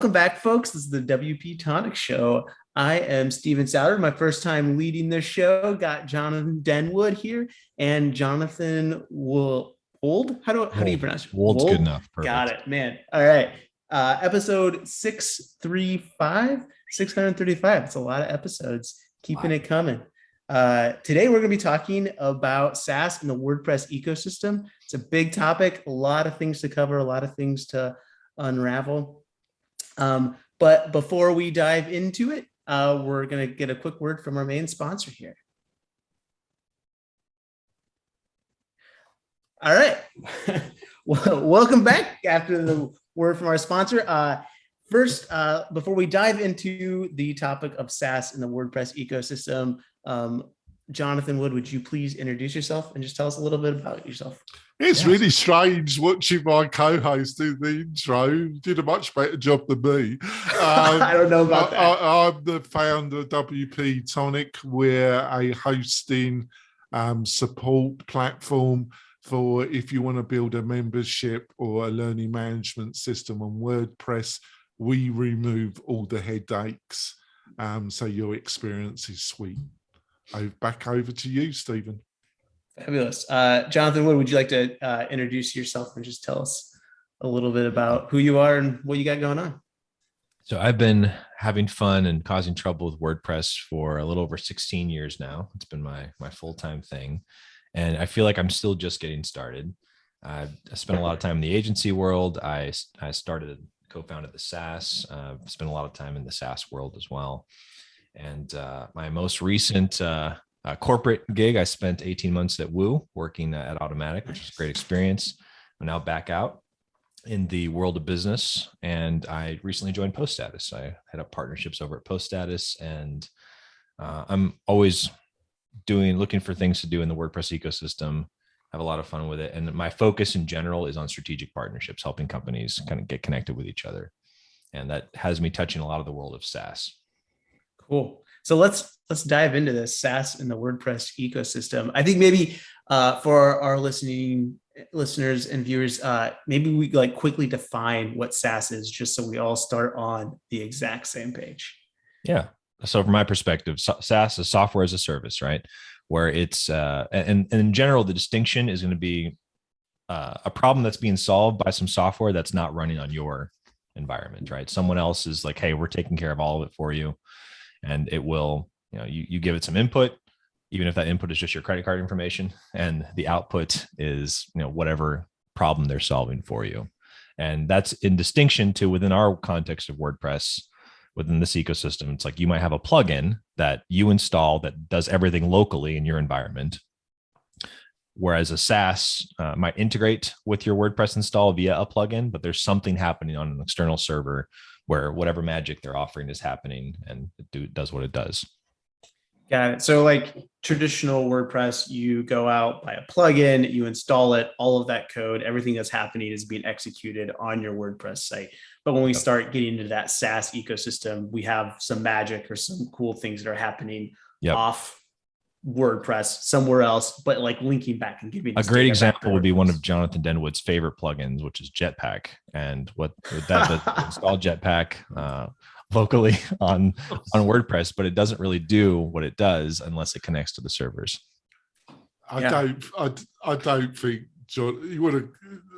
Welcome back, folks. This is the WP-Tonic show. I am Steven Souter. My first time leading this show. Got Jonathan Denwood here and Jonathan Wold. How do you pronounce it? Wold's good enough. Perfect. Got it, man. All right. Episode 635. It's a lot of episodes. Keeping it coming. Today, we're going to be talking about SaaS and the WordPress ecosystem. It's a big topic, a lot of things to cover, a lot of things to unravel. But before we dive into it, we're going to get a quick word from our main sponsor here. All right. Well, welcome back after the word from our sponsor. First, before we dive into the topic of SaaS and the WordPress ecosystem, Jonathan Wood, would you please introduce yourself and just tell us a little bit about yourself? It's really strange watching my co-host do the intro. He did a much better job than me. I don't know about that. I'm the founder of WP-Tonic. We're a hosting support platform for if you want to build a membership or a learning management system on WordPress. We remove all the headaches, so your experience is sweet. Back over to you, Stephen. Fabulous. Jonathan Wood, would you like to introduce yourself and just tell us a little bit about who you are and what you got going on? So I've been having fun and causing trouble with WordPress for a little over 16 years now. It's been my full-time thing. And I feel like I'm still just getting started. I spent a lot of time in the agency world. I co-founded the SaaS, spent a lot of time in the SaaS world as well. And my most recent corporate gig, I spent 18 months at Woo working at Automatic, which was a great experience. I'm now back out in the world of business, and I recently joined PostStatus. I head up partnerships over at PostStatus, and I'm always looking for things to do in the WordPress ecosystem. Have a lot of fun with it, and my focus in general is on strategic partnerships, helping companies kind of get connected with each other, and that has me touching a lot of the world of SaaS. Cool. So let's dive into this SaaS and the WordPress ecosystem. I think maybe for our listeners and viewers, maybe we quickly define what SaaS is, just so we all start on the exact same page. Yeah. So from my perspective, SaaS is software as a service, right? Where it's and in general, the distinction is going to be a problem that's being solved by some software that's not running on your environment, right? Someone else is like, hey, we're taking care of all of it for you. And it will, you give it some input, even if that input is just your credit card information, and the output is, whatever problem they're solving for you. And that's in distinction to within our context of WordPress, within this ecosystem. It's like you might have a plugin that you install that does everything locally in your environment, whereas a SaaS might integrate with your WordPress install via a plugin, but there's something happening on an external server where whatever magic they're offering is happening, and it does what it does. Got it. So like traditional WordPress, you go out, buy a plugin, you install it, all of that code, everything that's happening is being executed on your WordPress site. But when we start getting into that SaaS ecosystem, we have some magic or some cool things that are happening off WordPress somewhere else, but like linking back and giving a great example would be one of Jonathan Denwood's favorite plugins, which is Jetpack. And what that does, install Jetpack locally on WordPress, but it doesn't really do what it does unless it connects to the servers. I don't think, John, you want to,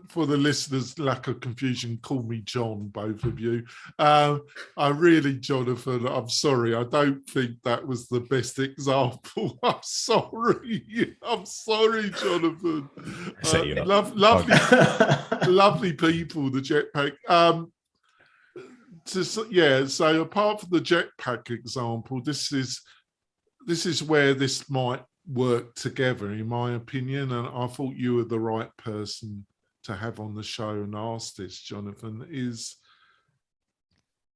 for the listeners' lack of confusion, call me John, both of you. I really, Jonathan, I'm sorry. I don't think that was the best example. I'm sorry, Jonathan. Lovely people, the Jetpack. So apart from the Jetpack example, this is where this might work together, in my opinion, and I thought you were the right person to have on the show and ask this, Jonathan. Is,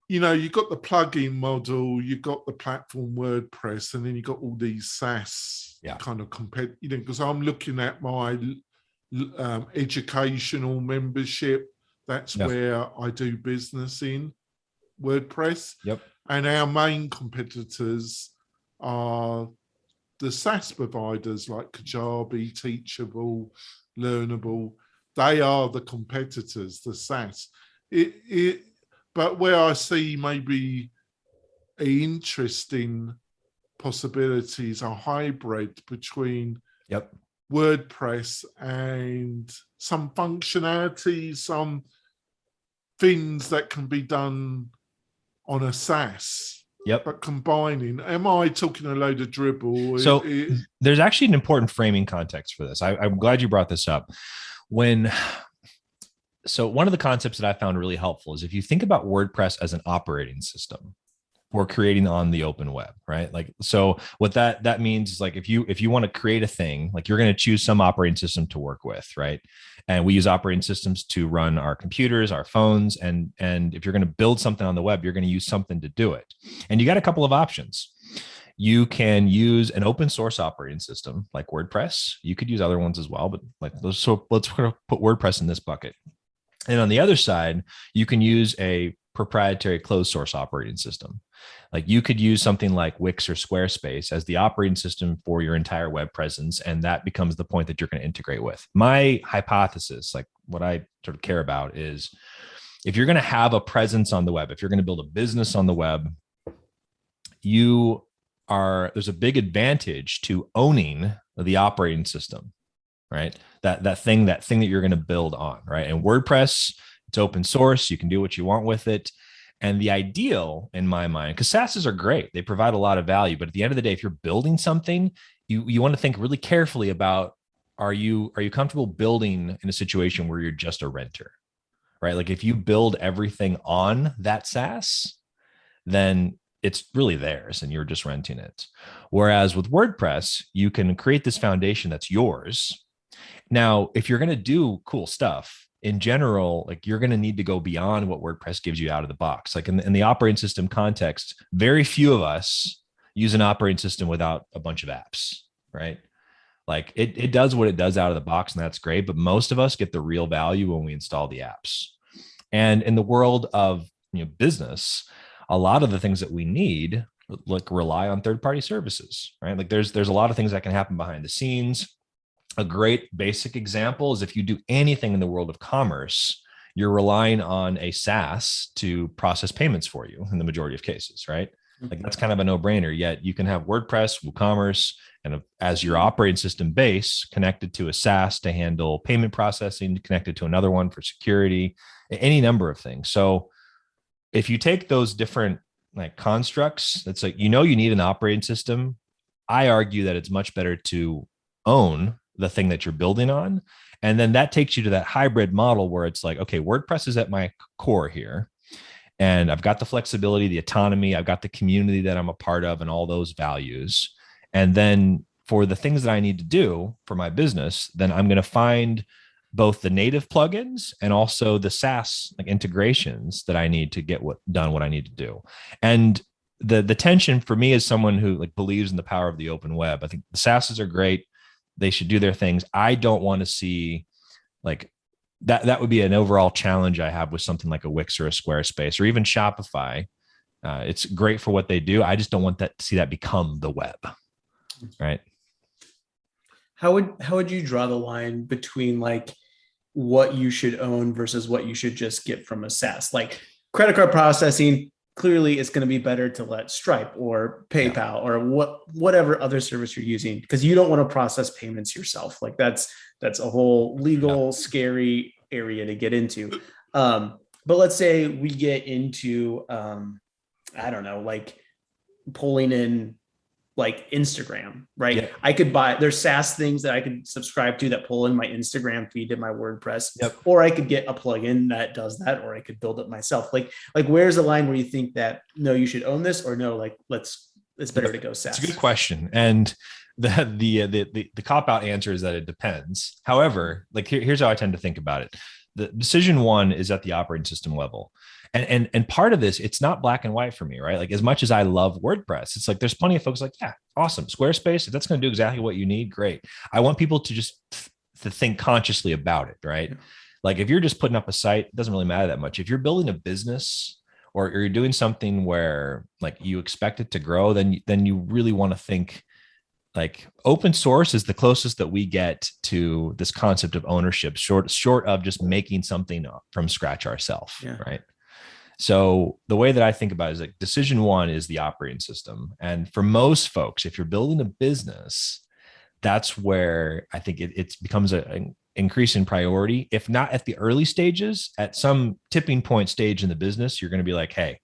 you've got the plugin model, you've got the platform WordPress, and then you've got all these SaaS kind of because I'm looking at my educational membership. That's where I do business in WordPress. And our main competitors are the SaaS providers like Kajabi, Teachable, Learnable. They are the competitors, the SaaS. But where I see maybe interesting possibilities are hybrid between WordPress and some functionality, some things that can be done on a SaaS. But combining, am I talking a load of dribble? So there's actually an important framing context for this. I'm glad you brought this up. So one of the concepts that I found really helpful is if you think about WordPress as an operating system for creating on the open web, right? Like, so what that means is like, if you want to create a thing, like you're going to choose some operating system to work with, right? And we use operating systems to run our computers, our phones. And if you're going to build something on the web, you're going to use something to do it. And you got a couple of options. You can use an open source operating system like WordPress. You could use other ones as well, but let's put WordPress in this bucket. And on the other side, you can use a proprietary closed source operating system. Like you could use something like Wix or Squarespace as the operating system for your entire web presence. And that becomes the point that you're going to integrate with. My hypothesis, like what I sort of care about is if you're going to have a presence on the web, if you're going to build a business on the web, there's a big advantage to owning the operating system, right? That thing that you're going to build on, right? And WordPress, it's open source. You can do what you want with it. And the ideal in my mind, because SaaSes are great, they provide a lot of value. But at the end of the day, if you're building something, you want to think really carefully about, are you comfortable building in a situation where you're just a renter, right? Like if you build everything on that SaaS, then it's really theirs and you're just renting it. Whereas with WordPress, you can create this foundation that's yours. Now, if you're going to do cool stuff, in general, like you're going to need to go beyond what WordPress gives you out of the box. Like in the operating system context, very few of us use an operating system without a bunch of apps, right? Like it does what it does out of the box, and that's great. But most of us get the real value when we install the apps. And in the world of business, a lot of the things that we need like rely on third-party services, right? Like there's a lot of things that can happen behind the scenes. A great basic example is if you do anything in the world of commerce, you're relying on a SaaS to process payments for you in the majority of cases, right? Like that's kind of a no-brainer. Yet you can have WordPress, WooCommerce, and as your operating system base connected to a SaaS to handle payment processing, connected to another one for security, any number of things. So if you take those different like constructs, it's like, you need an operating system. I argue that it's much better to own the thing that you're building on. And then that takes you to that hybrid model where it's like, okay, WordPress is at my core here. And I've got the flexibility, the autonomy, I've got the community that I'm a part of and all those values. And then for the things that I need to do for my business, then I'm going to find both the native plugins and also the SaaS like integrations that I need to get what I need to do. And the tension for me as someone who like believes in the power of the open web, I think the SaaSes are great. They should do their things. I don't want to see like that would be an overall challenge I have with something like a Wix or a Squarespace or even Shopify. It's great for what they do. I just don't want to see that become the web. Right. How would you draw the line between like what you should own versus what you should just get from a SaaS? Like credit card processing, clearly it's going to be better to let Stripe or PayPal or whatever other service you're using, because you don't want to process payments yourself. Like that's a whole legal, scary area to get into. But let's say we get into, I don't know, like pulling in like Instagram, right? Yep. I could there's SaaS things that I could subscribe to that pull in my Instagram feed to my WordPress, or I could get a plugin that does that, or I could build it myself. Like where's the line where you think that, no, you should own this, or no, like it's better to go SaaS? It's a good question. And the cop-out answer is that it depends. However, like here's how I tend to think about it. The decision one is at the operating system level. And part of this, it's not black and white for me, right? Like as much as I love WordPress, it's like, there's plenty of folks like, yeah, awesome. Squarespace, if that's going to do exactly what you need, great. I want people to just to think consciously about it, right? Yeah. Like if you're just putting up a site, it doesn't really matter that much. If you're building a business or you're doing something where like you expect it to grow, then you really want to think like open source is the closest that we get to this concept of ownership, short of just making something up from scratch ourselves, right? So the way that I think about it is like decision one is the operating system. And for most folks, if you're building a business, that's where I think it becomes an increasing priority. If not at the early stages, at some tipping point stage in the business, you're going to be like, hey,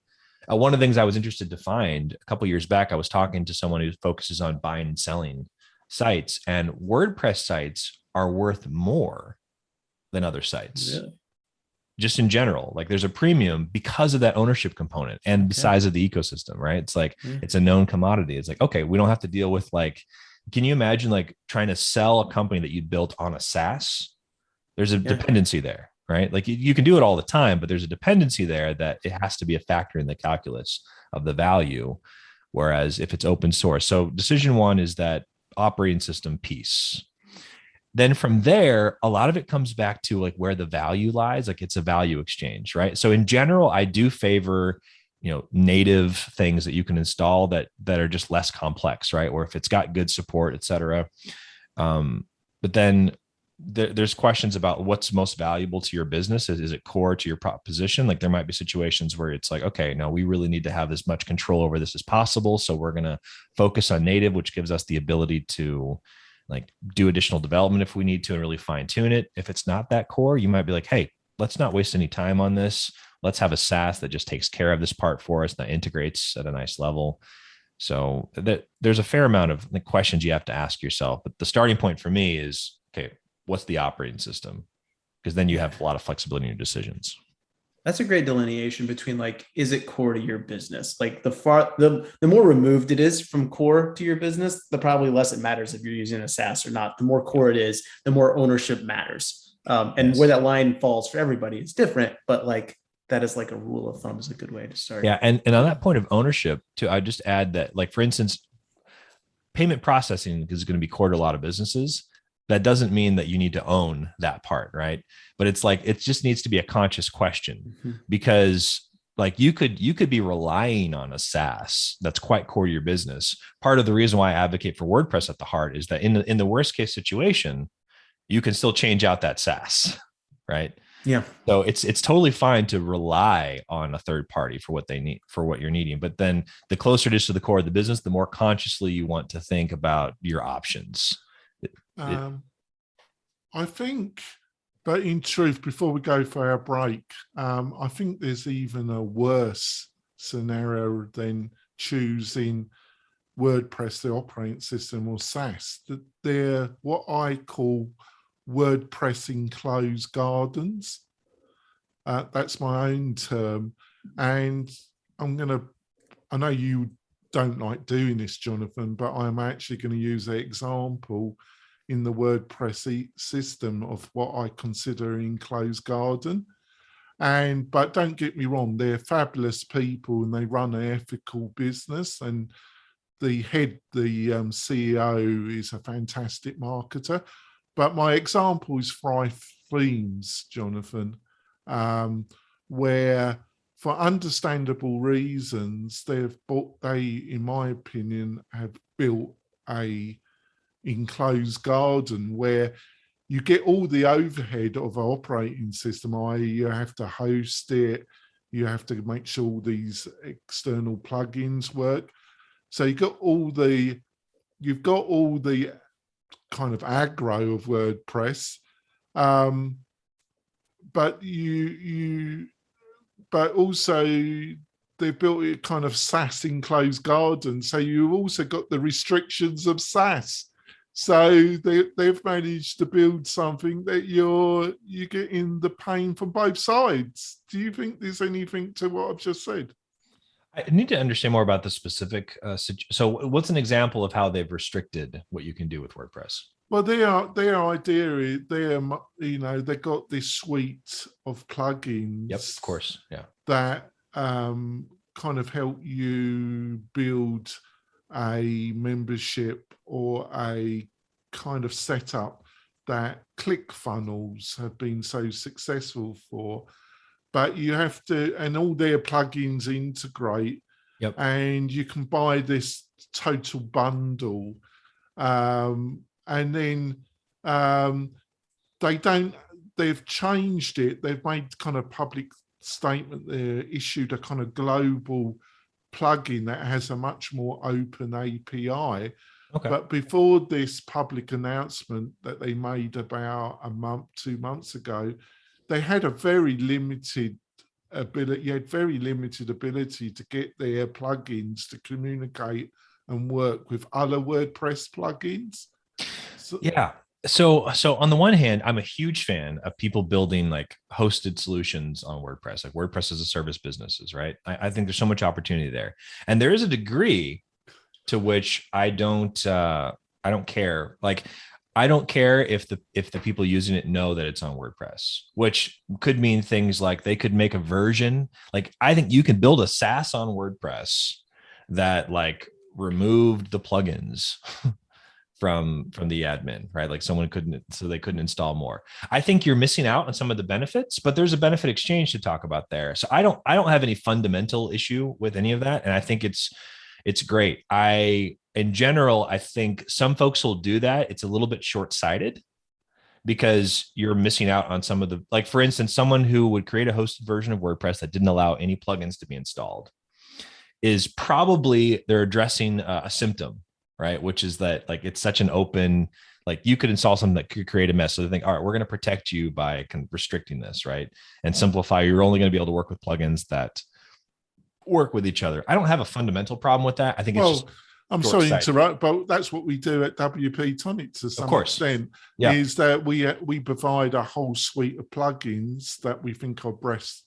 one of the things I was interested to find a couple of years back, I was talking to someone who focuses on buying and selling sites, and WordPress sites are worth more than other sites. Really? Just in general, like there's a premium because of that ownership component and the size of the ecosystem, right? It's like, it's a known commodity. It's like, okay, we don't have to deal with like, can you imagine like trying to sell a company that you built on a SaaS? There's a dependency there, right? Like you can do it all the time, but there's a dependency there that it has to be a factor in the calculus of the value. Whereas if it's open source, so decision one is that operating system piece. Then from there, a lot of it comes back to like where the value lies. Like it's a value exchange, right? So in general, I do favor, native things that you can install that are just less complex, right? Or if it's got good support, et cetera. But then there's questions about what's most valuable to your business. Is it core to your proposition? Like there might be situations where it's like, okay, no, we really need to have as much control over this as possible. So we're going to focus on native, which gives us the ability to like do additional development if we need to and really fine tune it. If it's not that core, you might be like, hey, let's not waste any time on this. Let's have a SaaS that just takes care of this part for us, that integrates at a nice level. So there's a fair amount of questions you have to ask yourself. But the starting point for me is, okay, what's the operating system? Because then you have a lot of flexibility in your decisions. That's a great delineation between like, is it core to your business? Like the more removed it is from core to your business, the probably less it matters if you're using a SaaS or not. The more core it is, the more ownership matters. And where that line falls for everybody is different, but like that is like a rule of thumb, is a good way to start. Yeah. And on that point of ownership too, I just add that like, for instance, payment processing is going to be core to a lot of businesses. That doesn't mean that you need to own that part, right? But it's like, it just needs to be a conscious question because like you could be relying on a SaaS that's quite core to your business. Part of the reason why I advocate for WordPress at the heart is that in the worst case situation, you can still change out that SaaS, right? Yeah. So it's totally fine to rely on a third party for what they need, for what you're needing. But then the closer it is to the core of the business, the more consciously you want to think about your options. I think, but in truth, before we go for our break, I think there's even a worse scenario than choosing WordPress, the operating system, or SaaS. That they're what I call WordPress enclosed gardens. That's my own term. And I know you don't like doing this, Jonathan, but I'm actually going to use an example in the WordPress system of what I consider an enclosed garden. But don't get me wrong, they're fabulous people and they run an ethical business. And the CEO is a fantastic marketer. But my example is Fry Themes, Jonathan, where for understandable reasons, they, in my opinion, have built a enclosed garden where you get all the overhead of an operating system, i.e. you have to host it, you have to make sure all these external plugins work. So you've got all the kind of aggro of WordPress, but also they've built a kind of SaaS enclosed garden. So you've also got the restrictions of SaaS. So they've managed to build something that you're getting the pain from both sides. Do you think there's anything to what I've just said? I need to understand more about the specific. So what's an example of how they've restricted what you can do with WordPress? Well, their idea is they've got this suite of plugins. Yep, of course. Yeah. That kind of help you build a membership or a kind of setup that ClickFunnels have been so successful for. But you have to, and all their plugins integrate. Yep. And you can buy this total bundle. And then they've changed it. They've made kind of public statement there, issued a kind of global plugin that has a much more open API. Okay. But before this public announcement that they made about a month, 2 months ago, they had a very limited ability. You had very limited ability to get their plugins to communicate and work with other WordPress plugins. Yeah. So on the one hand, I'm a huge fan of people building like hosted solutions on WordPress, like WordPress as a service businesses, right? I think there's so much opportunity there. And there is a degree to which I don't care. Like, I don't care if the people using it know that it's on WordPress, which could mean things like they could make a version. Like, I think you can build a SaaS on WordPress that like removed the plugins from the admin, right? Like someone they couldn't install more. I think you're missing out on some of the benefits, but there's a benefit exchange to talk about there. So I don't have any fundamental issue with any of that. And I think it's great. In general, I think some folks will do that. It's a little bit short-sighted because you're missing out on some of the, like, for instance, someone who would create a hosted version of WordPress that didn't allow any plugins to be installed is probably, they're addressing a symptom, right? Which is that like, it's such an open, like you could install something that could create a mess. So they think, all right, we're going to protect you by restricting this, right? And simplify, you're only going to be able to work with plugins that work with each other. I don't have a fundamental problem with that. I think it's just, I'm sorry to interrupt, but that's what we do at WP-Tonic to some extent, is that we provide a whole suite of plugins that we think are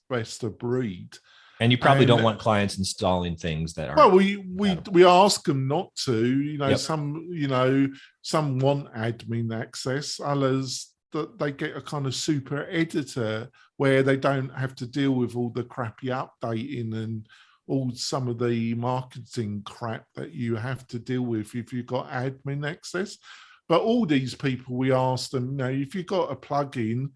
best of breed. And you probably don't want clients installing things that are. Well, we ask them not to. Some want admin access. Others that they get a kind of super editor where they don't have to deal with all the crappy updating and all some of the marketing crap that you have to deal with if you've got admin access. But all these people, we ask them, if you've got a plugin,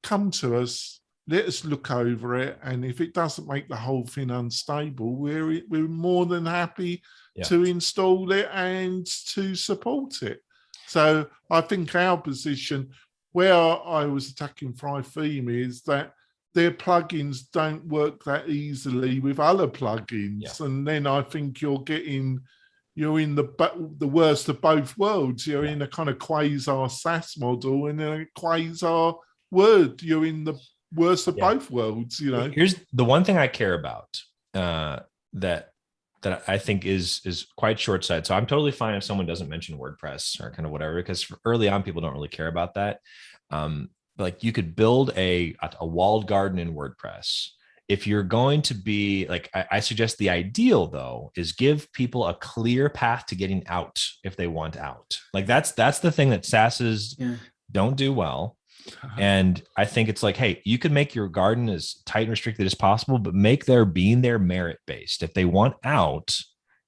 come to us, let us look over it. And if it doesn't make the whole thing unstable, we're more than happy to install it and to support it. So I think our position, where I was attacking Theme, is that their plugins don't work that easily with other plugins. And then I think you're in the worst of both worlds. You're in a kind of quasi SaaS model and a quasi Word. You're in the worst of both worlds. Here's the one thing I care about that I think is quite short-sighted. So I'm totally fine if someone doesn't mention WordPress or kind of whatever, because early on people don't really care about that. Like you could build a walled garden in WordPress. If you're going to be like, I suggest the ideal though is give people a clear path to getting out if they want out. Like that's the thing that SaaSes don't do well. And I think it's like, hey, you can make your garden as tight and restricted as possible, but make their being there merit-based. If they want out,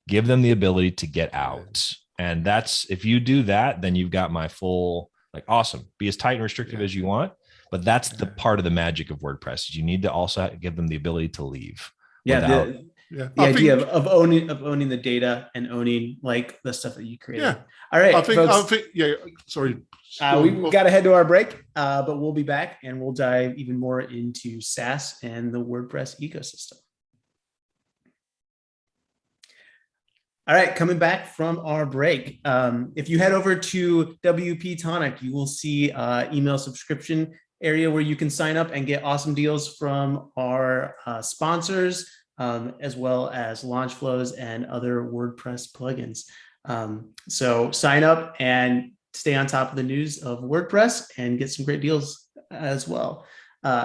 give them the ability to get out. And if you do that, then you've got my full, like, awesome. Be as tight and restrictive as you want. But that's the part of the magic of WordPress is you need to also give them the ability to leave. The idea of owning the data and owning like the stuff that you created. Yeah. All right. Sorry. We've got to head to our break, but we'll be back and we'll dive even more into SaaS and the WordPress ecosystem. All right, coming back from our break. If you head over to WP-Tonic, you will see email subscription area where you can sign up and get awesome deals from our sponsors, as well as launch flows and other WordPress plugins. So sign up and stay on top of the news of WordPress and get some great deals as well.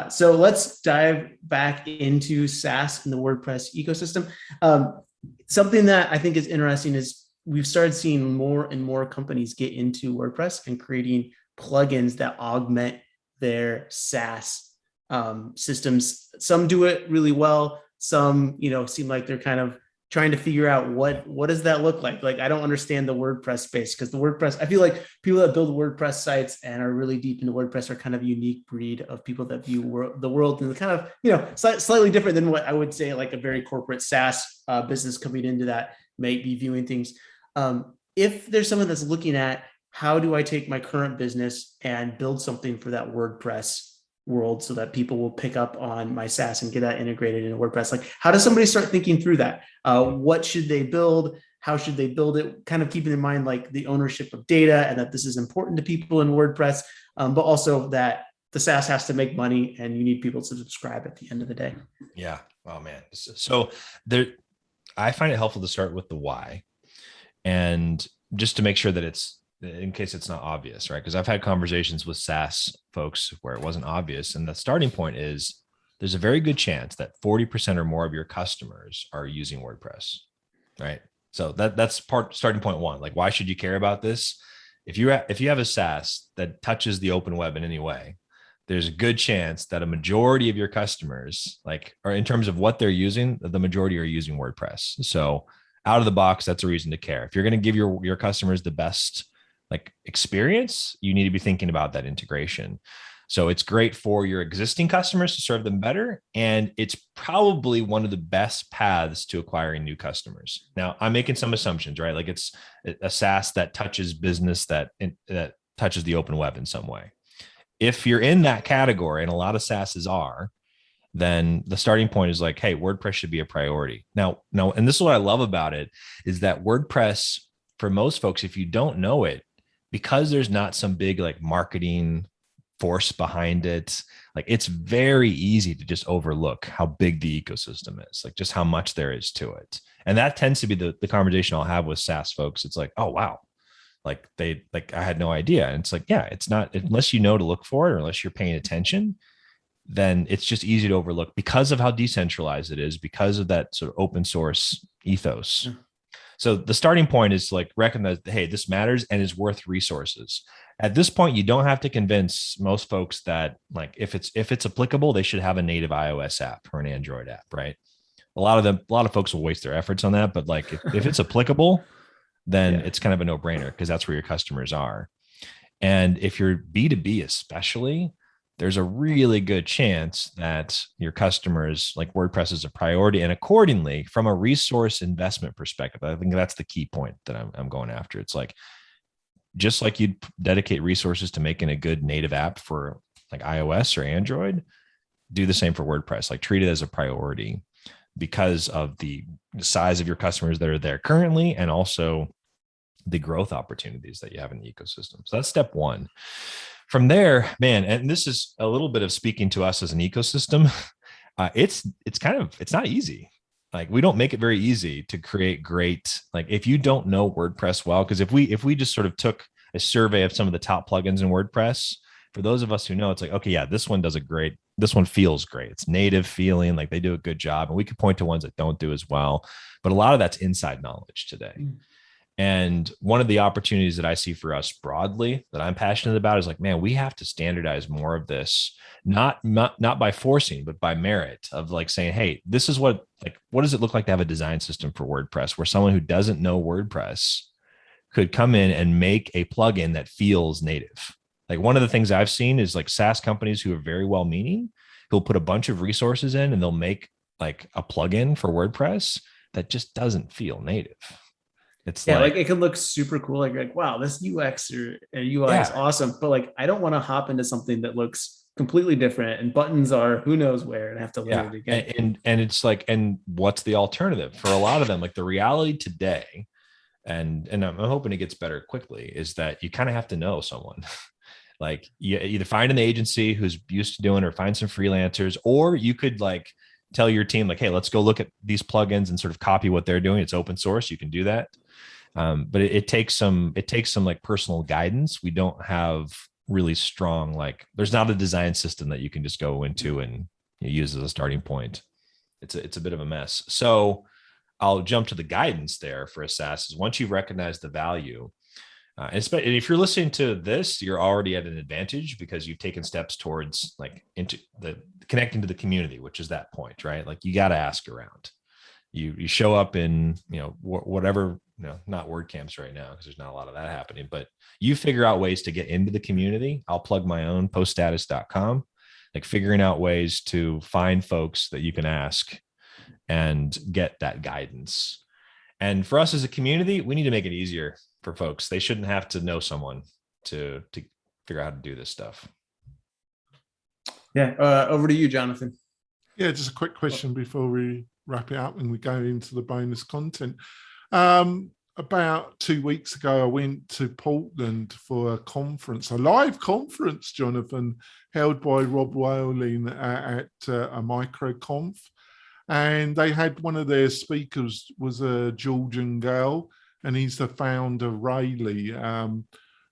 So let's dive back into SaaS and the WordPress ecosystem. Something that I think is interesting is we've started seeing more and more companies get into WordPress and creating plugins that augment their SaaS systems. Some do it really well. Some, seem like they're kind of trying to figure out what does that look like? Like, I don't understand the WordPress space because the WordPress, I feel like people that build WordPress sites and are really deep into WordPress are kind of a unique breed of people that view the world and kind of, slightly different than what I would say like a very corporate SaaS business coming into that may be viewing things. If there's someone that's looking at how do I take my current business and build something for that WordPress world so that people will pick up on my SaaS and get that integrated into WordPress? Like, how does somebody start thinking through that? What should they build? How should they build it? Kind of keeping in mind like the ownership of data and that this is important to people in WordPress, but also that the SaaS has to make money and you need people to subscribe at the end of the day. Yeah. Oh man. So there, I find it helpful to start with the why, and just to make sure that it's, in case it's not obvious, right? Because I've had conversations with SaaS folks where it wasn't obvious. And the starting point is there's a very good chance that 40% or more of your customers are using WordPress, right? So that's starting point one. Like, why should you care about this? If you have a SaaS that touches the open web in any way, there's a good chance that a majority of your customers, like, or in terms of what they're using, the majority are using WordPress. So out of the box, that's a reason to care. If you're going to give your customers the best like experience, you need to be thinking about that integration. So it's great for your existing customers to serve them better. And it's probably one of the best paths to acquiring new customers. Now, I'm making some assumptions, right? Like, it's a SaaS that touches business, that touches the open web in some way. If you're in that category, and a lot of SaaSes are, then the starting point is like, hey, WordPress should be a priority. Now, and this is what I love about it, is that WordPress, for most folks, if you don't know it, because there's not some big like marketing force behind it, like, it's very easy to just overlook how big the ecosystem is, like just how much there is to it. And that tends to be the conversation I'll have with SaaS folks. It's like, oh, wow. Like I had no idea. And it's like, yeah, it's not, unless you know to look for it, or unless you're paying attention, then it's just easy to overlook because of how decentralized it is, because of that sort of open source ethos. So the starting point is to like recognize, hey, this matters and is worth resources. At this point, you don't have to convince most folks that, like, if it's applicable, they should have a native iOS app or an Android app, right? A lot of folks will waste their efforts on that, but like if it's applicable, then it's kind of a no-brainer, because that's where your customers are. And if you're B2B especially, there's a really good chance that your customers, like, WordPress is a priority. And accordingly, from a resource investment perspective, I think that's the key point that I'm going after. It's like, just like you'd dedicate resources to making a good native app for like iOS or Android, do the same for WordPress. Like, treat it as a priority because of the size of your customers that are there currently, and also the growth opportunities that you have in the ecosystem. So that's step one. From there, man, and this is a little bit of speaking to us as an ecosystem. It's not easy. Like, we don't make it very easy to create great, like, if you don't know WordPress well, because if we just sort of took a survey of some of the top plugins in WordPress, for those of us who know, it's like, okay, yeah, this one feels great. It's native feeling, like they do a good job. And we could point to ones that don't do as well, but a lot of that's inside knowledge today. And one of the opportunities that I see for us broadly that I'm passionate about is like, man, we have to standardize more of this, not by forcing, but by merit, of like saying, hey, this is what does it look like to have a design system for WordPress, where someone who doesn't know WordPress could come in and make a plugin that feels native. Like, one of the things I've seen is like SaaS companies who are very well-meaning, who'll put a bunch of resources in and they'll make like a plugin for WordPress that just doesn't feel native. It's like it could look super cool. Like, wow, this UX or UI is awesome. But like, I don't want to hop into something that looks completely different and buttons are who knows where and have to learn it again. And it's like, and what's the alternative for a lot of them? Like, the reality today, and I'm hoping it gets better quickly, is that you kind of have to know someone. Like, you either find an agency who's used to doing it, or find some freelancers, or you could like tell your team, like, hey, let's go look at these plugins and sort of copy what they're doing. It's open source. You can do that. But it takes some like personal guidance. We don't have really strong, like, there's not a design system that you can just go into and use as a starting point. It's a bit of a mess. So I'll jump to the guidance there for a SaaS. Is once you've recognized the value, and if you're listening to this, you're already at an advantage, because you've taken steps towards like into the connecting to the community, which is that point, right? Like, you got to ask around. You show up in, whatever, not WordCamps right now, because there's not a lot of that happening, but you figure out ways to get into the community. I'll plug my own poststatus.com, like figuring out ways to find folks that you can ask and get that guidance. And for us as a community, we need to make it easier for folks. They shouldn't have to know someone to figure out how to do this stuff. Yeah. Over to you, Jonathan. Yeah, just a quick question before we wrap it up and we go into the bonus content. About 2 weeks ago, I went to Portland for a conference, a live conference, Jonathan, held by Rob Whaling at a microconf. And they had one of their speakers was a Georgian girl, and he's the founder of Rayleigh,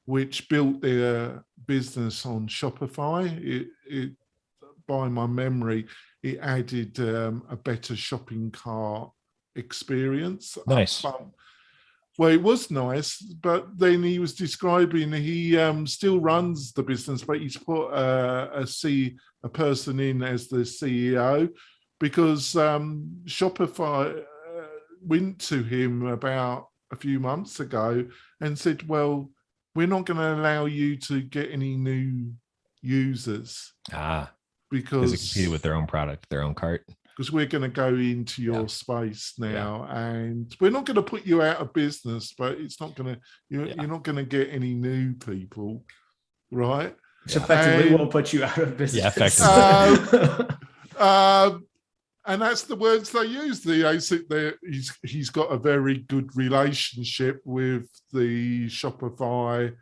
which built their business on Shopify. By my memory, it added a better shopping cart experience. Nice. Well, it was nice, but then he was describing he still runs the business, but he's put a person in as the CEO because Shopify went to him about a few months ago and said, well, we're not going to allow you to get any new users. Because they compete with their own product, their own cart. Because we're going to go into your space now, and we're not going to put you out of business, but it's not going to you're not going to get any new people, right? Which effectively will put you out of business. Yeah, effectively. And that's the words they use. He's got a very good relationship with the Shopify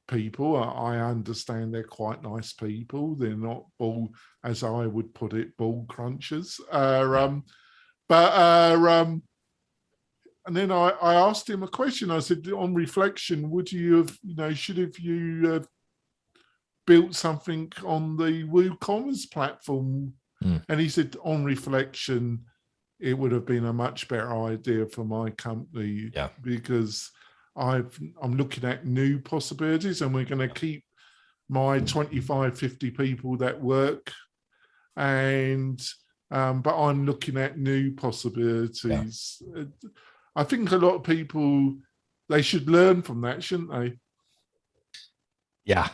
people. I understand they're quite nice people. They're not all, as I would put it, ball crunchers. And then I asked him a question. I said, on reflection, would you have, should have you built something on the WooCommerce platform? And he said, on reflection, it would have been a much better idea for my company because I'm looking at new possibilities, and we're going to keep my 25, 50 people that work, and but I'm looking at new possibilities. Yeah. I think a lot of people, they should learn from that, shouldn't they? Yeah,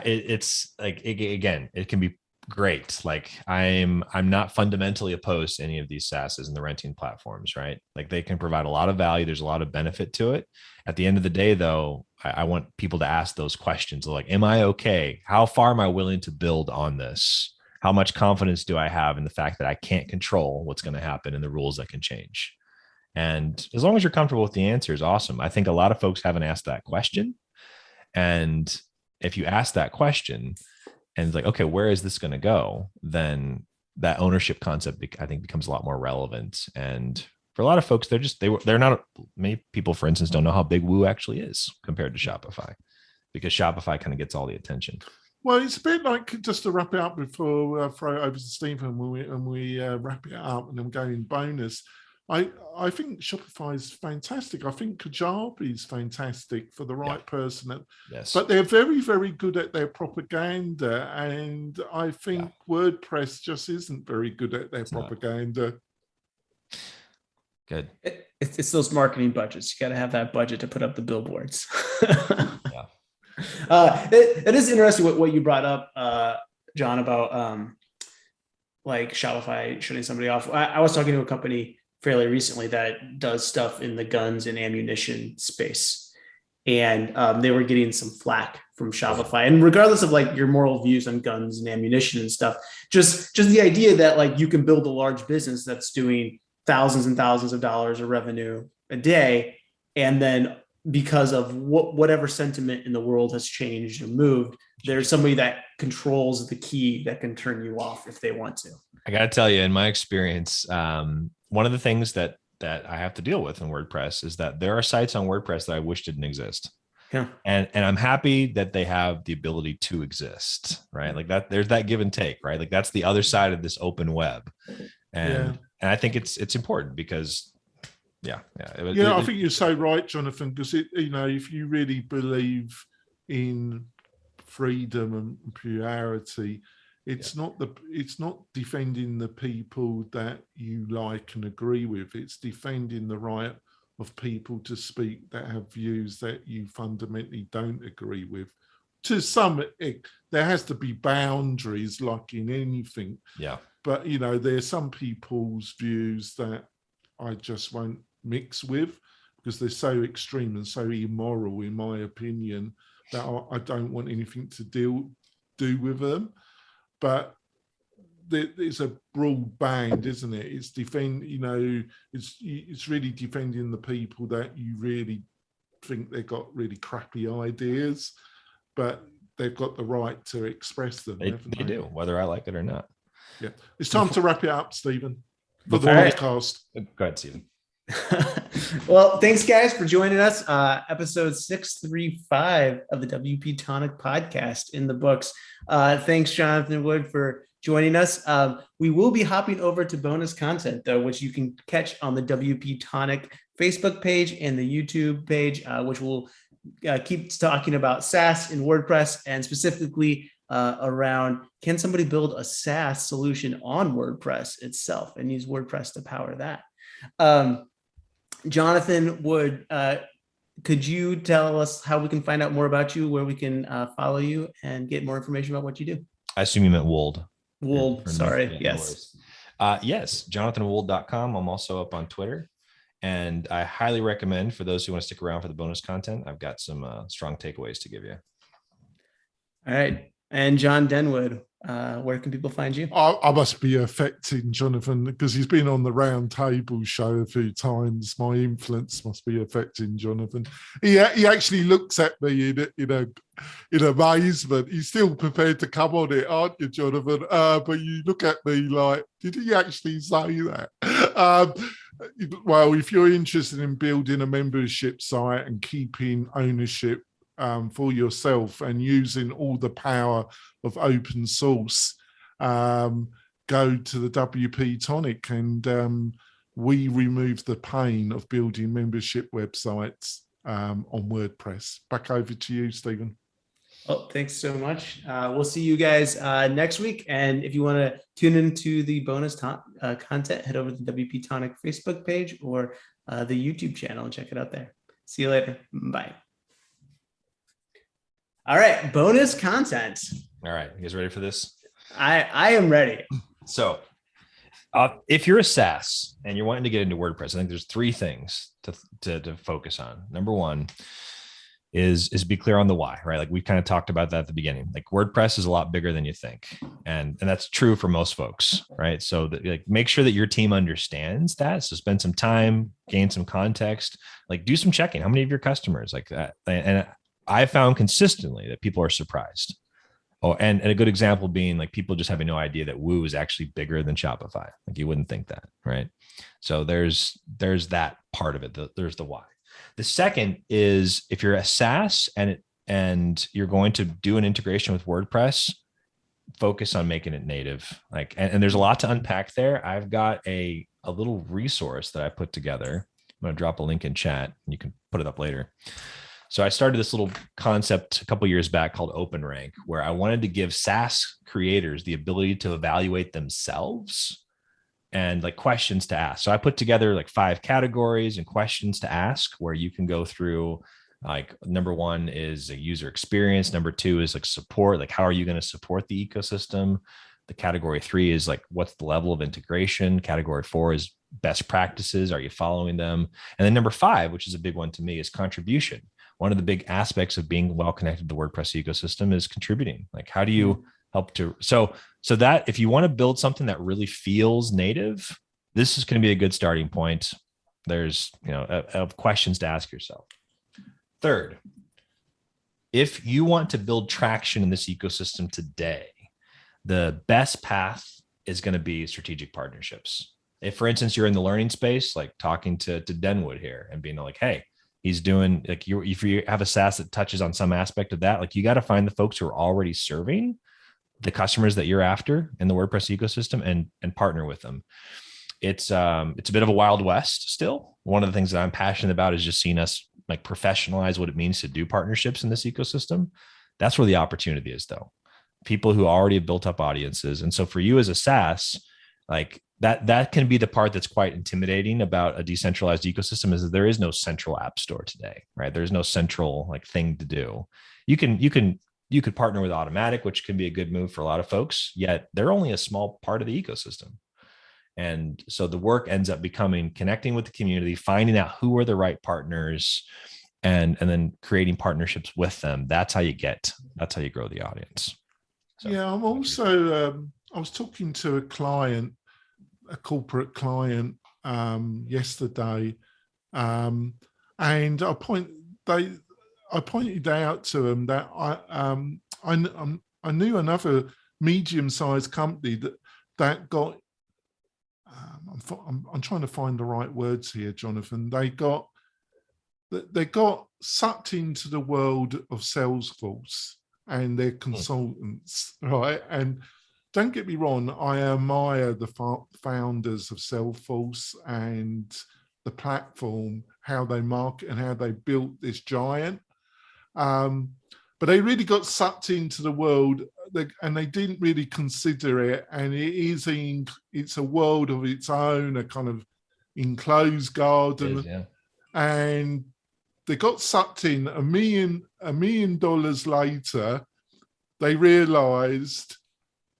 it's like again, it can be great. Like I'm not fundamentally opposed to any of these SaaSes and the renting platforms, right? Like they can provide a lot of value. There's a lot of benefit to it. At the end of the day, though, I want people to ask those questions like, am I okay? How far am I willing to build on this? How much confidence do I have in the fact that I can't control what's going to happen and the rules that can change? And as long as you're comfortable with the answer is awesome. I think a lot of folks haven't asked that question. And if you ask that question, and it's like, okay, where is this going to go? Then that ownership concept, I think, becomes a lot more relevant. And for a lot of folks, they're not, many people, for instance, don't know how big Woo actually is compared to Shopify, because Shopify kind of gets all the attention. Well, it's a bit like, just to wrap it up before I throw it over to Stephen and we wrap it up and then go in bonus. I think Shopify is fantastic. I think Kajabi is fantastic for the right person. Yes. But they're very, very good at their propaganda. And I think WordPress just isn't very good at their propaganda. Good. It's those marketing budgets. You got to have that budget to put up the billboards. It is interesting what you brought up, John, about like Shopify shutting somebody off. I was talking to a company fairly recently that does stuff in the guns and ammunition space. And they were getting some flack from Shopify. And regardless of like your moral views on guns and ammunition and stuff, just the idea that like you can build a large business that's doing thousands and thousands of dollars of revenue a day. And then because of whatever sentiment in the world has changed and moved, there's somebody that controls the key that can turn you off if they want to. I got to tell you, in my experience, one of the things that I have to deal with in WordPress is that there are sites on WordPress that I wish didn't exist. Yeah. And I'm happy that they have the ability to exist, right? Like that, there's that give and take, right? Like that's the other side of this open web. And I think it's important because I think you're so right, Jonathan, because if you really believe in freedom and purity, it's not defending the people that you like and agree with. It's defending the right of people to speak that have views that you fundamentally don't agree with. To some, there has to be boundaries, like in anything. Yeah. But there's some people's views that I just won't mix with because they're so extreme and so immoral, in my opinion, that I don't want anything to do with them. But it's a broad band, isn't it? It's it's really defending the people that you really think they've got really crappy ideas, but they've got the right to express them. They do, whether I like it or not. Yeah. It's time to wrap it up, Stephen, for the Before- podcast. Go ahead, Stephen. Well, thanks guys for joining us. Episode 635 of the WP-Tonic podcast in the books. Thanks, Jonathan Wood, for joining us. We will be hopping over to bonus content, though, which you can catch on the WP-Tonic Facebook page and the YouTube page, which will keep talking about SaaS and WordPress, and specifically around, can somebody build a SaaS solution on WordPress itself and use WordPress to power that? Jonathan Wood, could you tell us how we can find out more about you, where we can follow you and get more information about what you do? I assume you meant Wold. Wold, sorry. Yes. Yes, jonathanwold.com. I'm also up on Twitter. And I highly recommend, for those who want to stick around for the bonus content, I've got some strong takeaways to give you. All right. And John Denwood, where can people find you? I must be affecting Jonathan, because he's been on the round table show a few times. My influence must be affecting Jonathan. He actually looks at me in amazement. He's still prepared to come on it, aren't you, Jonathan? But you look at me like, did he actually say that? Well, if you're interested in building a membership site and keeping ownership for yourself and using all the power of open source, go to the WP-Tonic, and we remove the pain of building membership websites on WordPress. Back over to you, Stephen. Oh, thanks so much. We'll see you guys next week. And if you want to tune into the bonus content, head over to the WP-Tonic Facebook page or the YouTube channel and check it out there. See you later. Bye. All right, bonus content. All right, you guys ready for this? I am ready. So if you're a SaaS and you're wanting to get into WordPress, I think there's three things to focus on. Number one is be clear on the why, right? Like we kind of talked about that at the beginning. Like WordPress is a lot bigger than you think. And that's true for most folks, right? So make sure that your team understands that. So spend some time, gain some context, like do some checking. How many of your customers like that? And I found consistently that people are surprised. Oh, and a good example being like people just having no idea that Woo is actually bigger than Shopify. Like you wouldn't think that, right? So there's that part of it. There's the why. The second is if you're a SaaS and you're going to do an integration with WordPress, focus on making it native. Like, and there's a lot to unpack there. I've got a little resource that I put together. I'm going to drop a link in chat and you can put it up later. So I started this little concept a couple of years back called Open Rank, where I wanted to give SaaS creators the ability to evaluate themselves and like questions to ask. So I put together like 5 categories and questions to ask, where you can go through. Like number 1 is a user experience. Number 2 is like support. Like how are you going to support the ecosystem? The category 3 is like, what's the level of integration? Category 4 is best practices. Are you following them? And then number 5, which is a big one to me, is contribution. One of the big aspects of being well connected to the WordPress ecosystem is contributing. Like, how do you help to, so that if you want to build something that really feels native, this is going to be a good starting point. There's, of questions to ask yourself. Third, if you want to build traction in this ecosystem today, the best path is going to be strategic partnerships. If, for instance, you're in the learning space, like talking to Denwood here and being like, hey, he's doing like if you have a SaaS that touches on some aspect of that, like you got to find the folks who are already serving the customers that you're after in the WordPress ecosystem and partner with them. It's a bit of a wild west still. One of the things that I'm passionate about is just seeing us like professionalize what it means to do partnerships in this ecosystem. That's where the opportunity is, though. People who already have built up audiences. And so for you as a SaaS, like that can be the part that's quite intimidating about a decentralized ecosystem, is that there is no central app store today, right? There's no central like thing to do. You could partner with Automatic, which can be a good move for a lot of folks, yet they're only a small part of the ecosystem. And so the work ends up becoming connecting with the community, finding out who are the right partners, and then creating partnerships with them. That's how you grow the audience. So, yeah, I'm also I was talking to a client, a corporate client, yesterday, and I pointed out to them that I knew another medium-sized company that got. I'm trying to find the right words here, Jonathan. They got sucked into the world of Salesforce and their consultants, right? And don't get me wrong, I admire the founders of Salesforce and the platform, how they market and how they built this giant. But they really got sucked into the world, and they didn't really consider it. And it's a world of its own, a kind of enclosed garden. Yeah. And they got sucked in. $1 million later, they realized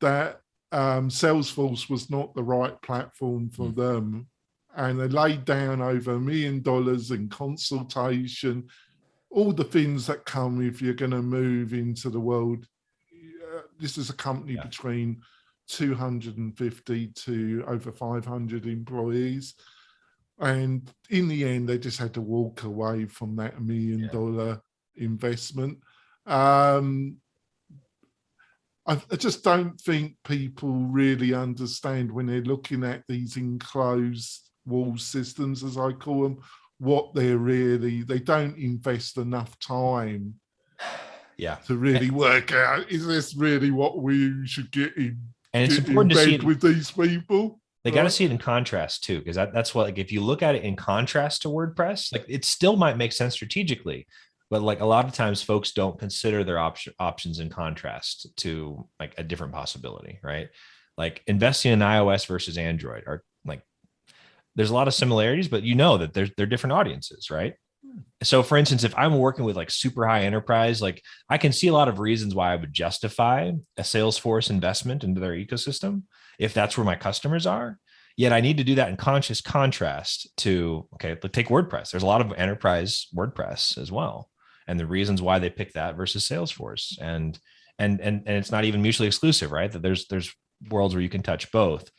that Salesforce was not the right platform for them. And they laid down over $1 million in consultation, all the things that come if you're going to move into the world. This is a company between 250 to over 500 employees. And in the end, they just had to walk away from that $1 million investment. I just don't think people really understand when they're looking at these enclosed wall systems, as I call them, what they don't invest enough time to really work out, is this really what we should get in? And it's important to see it with these people. They got to see it in contrast too, because that's what, like, if you look at it in contrast to WordPress, like, it still might make sense strategically, but like a lot of times folks don't consider their options in contrast to like a different possibility, right? Like investing in iOS versus Android are like, there's a lot of similarities, but you know that they're different audiences, right? So for instance, if I'm working with like super high enterprise, like I can see a lot of reasons why I would justify a Salesforce investment into their ecosystem if that's where my customers are. Yet I need to do that in conscious contrast to, okay, but take WordPress. There's a lot of enterprise WordPress as well, and the reasons why they pick that versus Salesforce, and it's not even mutually exclusive, right? That there's worlds where you can touch both.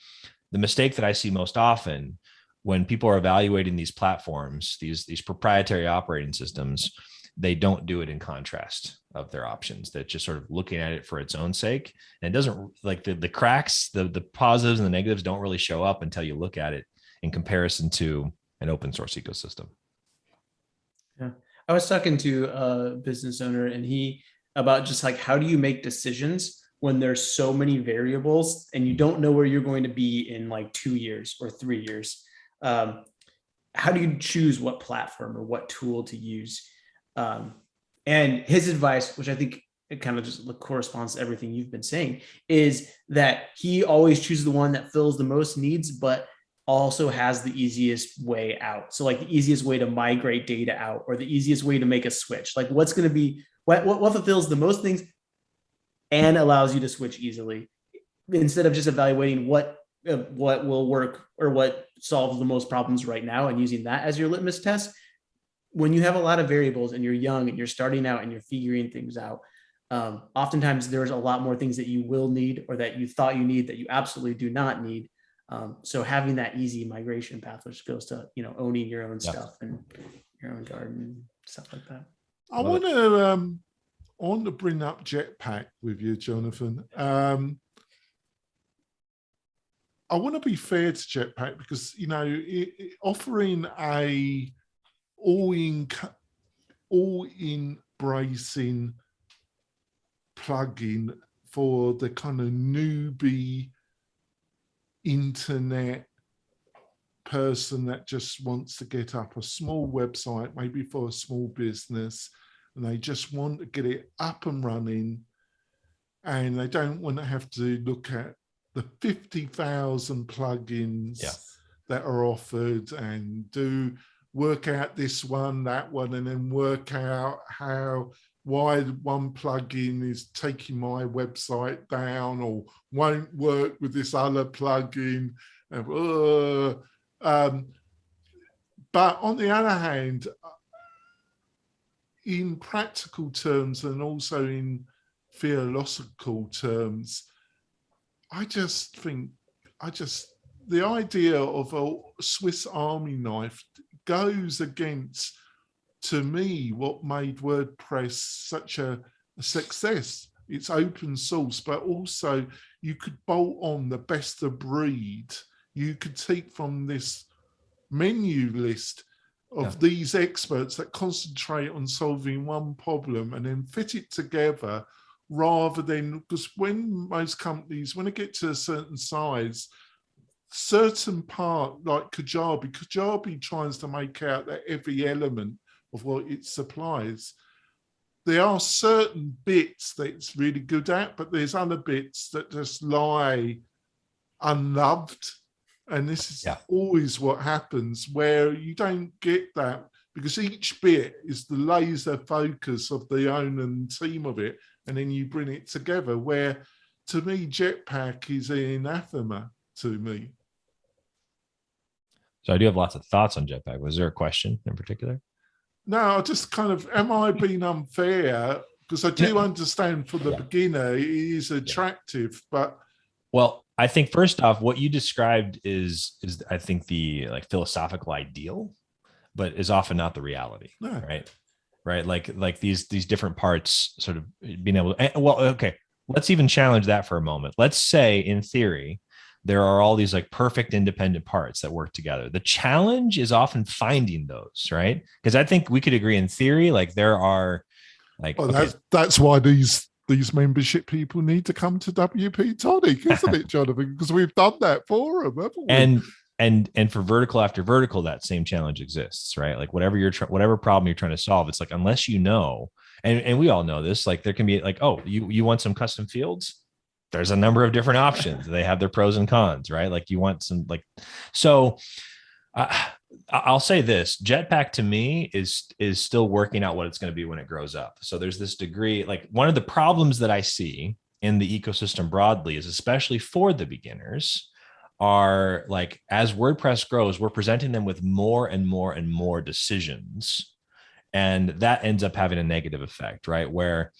The mistake that I see most often when people are evaluating these platforms, these proprietary operating systems, they don't do it in contrast of their options. They're just sort of looking at it for its own sake. And it doesn't, like, the cracks, the positives and the negatives don't really show up until you look at it in comparison to an open source ecosystem. Yeah. I was talking to a business owner, and about just like, how do you make decisions when there's so many variables and you don't know where you're going to be in like 2 years or 3 years? How do you choose what platform or what tool to use? And his advice, which I think it kind of just corresponds to everything you've been saying, is that he always chooses the one that fills the most needs, but also has the easiest way out. So like the easiest way to migrate data out, or the easiest way to make a switch. Like what's going to be, what fulfills the most things and allows you to switch easily, instead of just evaluating what will work or what solves the most problems right now and using that as your litmus test. When you have a lot of variables and you're young and you're starting out and you're figuring things out, oftentimes there's a lot more things that you will need, or that you thought you need, that you absolutely do not need. So having that easy migration path, which goes to, owning your own stuff and your own garden, stuff like that. I want to bring up Jetpack with you, Jonathan. I want to be fair to Jetpack because, offering a all-embracing plugin for the kind of newbie internet person that just wants to get up a small website, maybe for a small business, and they just want to get it up and running, and they don't want to have to look at the 50,000 plugins that are offered and work out this one, that one, and then work out why one plugin is taking my website down or won't work with this other plugin. But on the other hand, in practical terms and also in philosophical terms, I just think, the idea of a Swiss Army knife goes against, to me, what made WordPress such a success. It's open source, but also you could bolt on the best of breed. You could take from this menu list of these experts that concentrate on solving one problem and then fit it together, rather than, because when most companies, when they get to a certain size, certain part like Kajabi tries to make out that every element of what it supplies. There are certain bits that it's really good at, but there's other bits that just lie unloved. And this is always what happens, where you don't get that, because each bit is the laser focus of the owner and team of it, and then you bring it together, where to me Jetpack is anathema to me. So I do have lots of thoughts on Jetpack. Was there a question in particular? No, I just kind of, am I being unfair? Because I do understand for the beginner it is attractive, but well, I think first off, what you described is I think the like philosophical ideal, but is often not the reality. No. Right. Like these different parts sort of being able to, well, okay, let's even challenge that for a moment. Let's say in theory, there are all these like perfect independent parts that work together. The challenge is often finding those, right? Because I think we could agree in theory, like there are like, well, that's why these membership people need to come to WP-Tonic, isn't it, Jonathan? Because we've done that for them, haven't we? And for vertical after vertical, that same challenge exists, right? Like whatever problem you're trying to solve, it's like, unless you know, and we all know this, like there can be like, oh, you want some custom fields? There's a number of different options. They have their pros and cons, right? Like you want some, like, so I'll say this: Jetpack to me is still working out what it's going to be when it grows up. So there's this degree, like one of the problems that I see in the ecosystem broadly is, especially for the beginners, are like, as WordPress grows, we're presenting them with more and more and more decisions. And that ends up having a negative effect, right? Where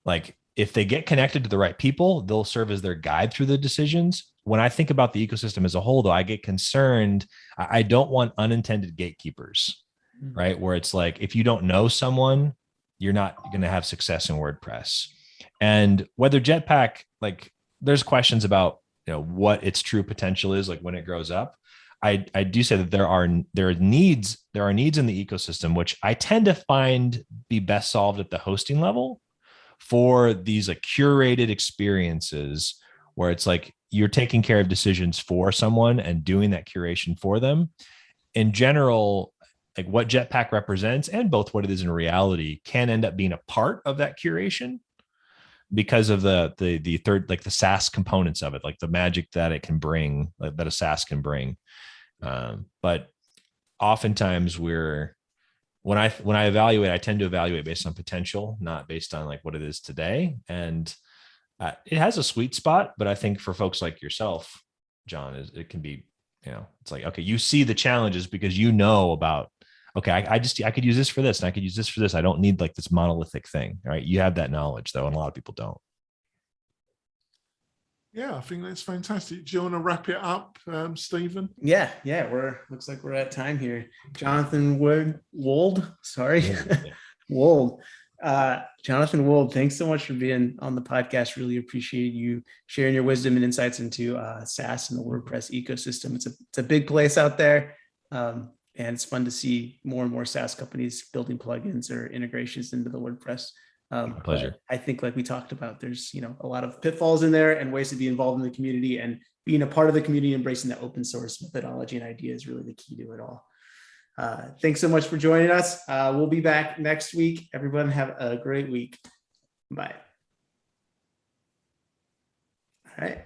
like, if they get connected to the right people, they'll serve as their guide through the decisions. When I think about the ecosystem as a whole, though, I get concerned. I don't want unintended gatekeepers, right? Where it's like, if you don't know someone, you're not going to have success in WordPress. And whether Jetpack, like, there's questions about, you know, what its true potential is, like when it grows up. I do say that there are needs in the ecosystem, which I tend to find be best solved at the hosting level, for these like curated experiences where it's like you're taking care of decisions for someone and doing that curation for them. In general, like what Jetpack represents, and both what it is in reality, can end up being a part of that curation because of the third, like the SaaS components of it, like the magic that it can bring, like, that a SaaS can bring. But oftentimes when I evaluate, I tend to evaluate based on potential, not based on like what it is today. And it has a sweet spot, but I think for folks like yourself, John, it can be, you know, it's like, okay, you see the challenges because you know about, okay, I could use this for this and I could use this for this. I don't need like this monolithic thing, right? You have that knowledge though, and a lot of people don't. Yeah, I think that's fantastic. Do you want to wrap it up, Stephen? Yeah. Looks like we're at time here. Jonathan Wold. Wold. Jonathan Wold, thanks so much for being on the podcast. Really appreciate you sharing your wisdom and insights into SaaS and the WordPress ecosystem. It's a big place out there, and it's fun to see more and more SaaS companies building plugins or integrations into the WordPress. Pleasure. I think, like we talked about, there's a lot of pitfalls in there and ways to be involved in the community, and being a part of the community, embracing the open source methodology and idea is really the key to it all. Thanks so much for joining us. We'll be back next week. Everyone have a great week. Bye. All right.